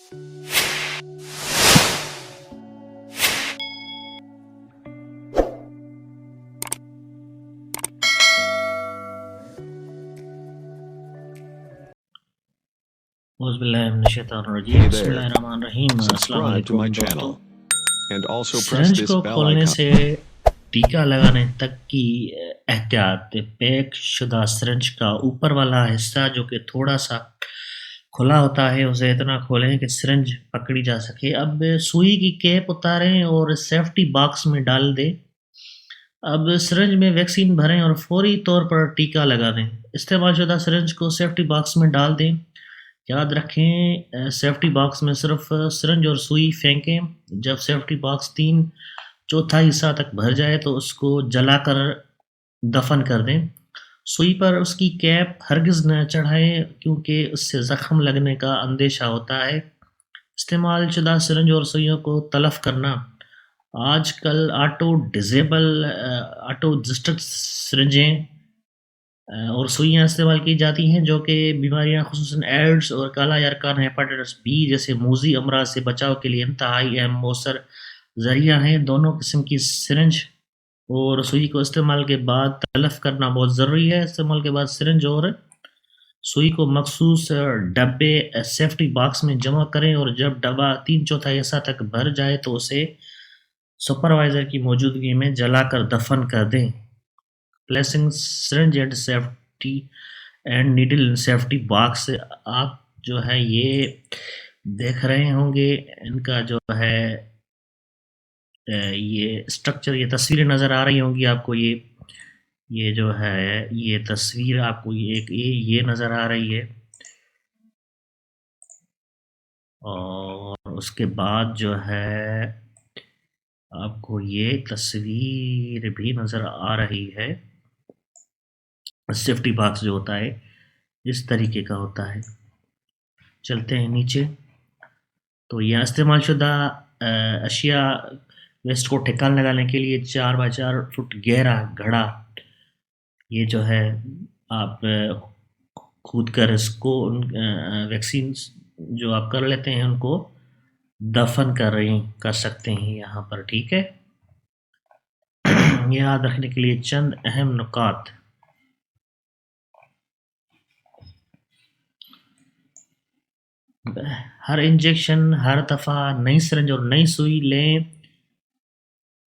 औज़ुबिल्लाहि बिस्मिल्लाहिर्रहमानिर्रहीम। अस्सलाम Subscribe to वालेकुम my दोस्तों। channel and also press syringe this को bell खोलने icon. से टीका लगाने तक की एहतियात। पैक शुदा सिरिंज का ऊपर वाला हिस्सा जो कि थोड़ा सा खुला होता है उसे इतना खोलें कि सिरिंज पकड़ी जा सके। अब सुई की कैप उतारें और सेफ्टी बॉक्स में डाल दें। अब सिरिंज में वैक्सीन भरें और फौरी तौर पर टीका लगा दें। इस्तेमाल शुदा सिरिंज को सेफ्टी बॉक्स में डाल दें। याद रखें सेफ्टी बॉक्स में सिर्फ सिरिंज और सुई फेंकें। जब सेफ्टी बॉक्स 3/4 हिस्सा तक भर जाए तो उसको जलाकर दफन कर दें। सुई पर उसकी कैप हरगिज़ न चढ़ाएं क्योंकि उससे ज़ख्म लगने का अंदेशा होता है। इस्तेमाल शुदा सिरिंज और सुइयों को तलफ करना। आजकल ऑटो डिस्ट्रिक्ट सिरिंजें और सुइयाँ इस्तेमाल की जाती हैं जो कि बीमारियाँ ख़ुसूसन एड्स और काला यरकान हेपेटाइटिस बी जैसे मूज़ी अमराज से बचाव के लिए इंतहाई अहम मौसर ज़रिया हैं। दोनों किस्म की सिरिंज और सुई को इस्तेमाल के बाद तलफ करना बहुत ज़रूरी है। इस्तेमाल के बाद सिरिंज और सुई को मखसूस डब्बे सेफ्टी बॉक्स में जमा करें और जब डब्बा 3/4 हिस्सा तक भर जाए तो उसे सुपरवाइज़र की मौजूदगी में जलाकर दफन कर दें। Placing syringe and safety and needle in safety box. आप जो है ये देख रहे होंगे इनका जो है ये स्ट्रक्चर, ये तस्वीरें नज़र आ रही होंगी आपको। ये जो है ये तस्वीर आपको ये नज़र आ रही है और उसके बाद जो है आपको ये तस्वीर भी नज़र आ रही है। सेफ्टी बॉक्स जो होता है इस तरीके का होता है। चलते हैं नीचे। तो यह इस्तेमाल शुदा अशिया वेस्ट को ठिकाना लगाने के लिए 4x4 फुट गहरा घड़ा ये जो है आप कूद कर इसको वैक्सीन जो आप कर लेते हैं उनको दफन कर सकते हैं यहाँ पर, ठीक है। याद रखने के लिए चंद अहम नुकात। हर इंजेक्शन हर दफ़ा नई सिरिंज और नई सुई लें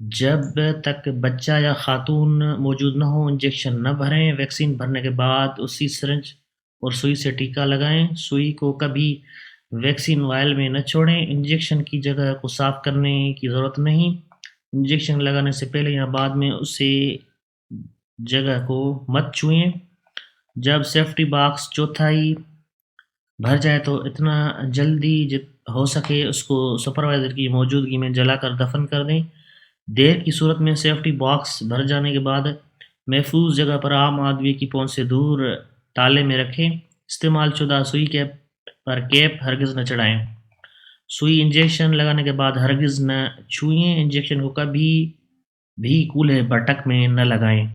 जब तक बच्चा या खातून मौजूद न हो। इंजेक्शन न भरें। वैक्सीन भरने के बाद उसी सिरिंज और सुई से टीका लगाएं। सुई को कभी वैक्सीन वायल में न छोड़ें। इंजेक्शन की जगह को साफ करने की ज़रूरत नहीं। इंजेक्शन लगाने से पहले या बाद में उसे जगह को मत छुएं। जब सेफ्टी बॉक्स चौथाई भर जाए तो इतना जल्दी हो सके उसको सुपरवाइज़र की मौजूदगी में जलाकर दफन कर दें। देर की सूरत में सेफ्टी बॉक्स भर जाने के बाद महफूज जगह पर आम आदमी की पहुंच से दूर ताले में रखें। इस्तेमाल शुदा सुई कैप पर कैप हरगिज़ न चढ़ाएं। सुई इंजेक्शन लगाने के बाद हरगिज़ न छुएं। इंजेक्शन को कभी भी कूल्हे बटक में न लगाएं।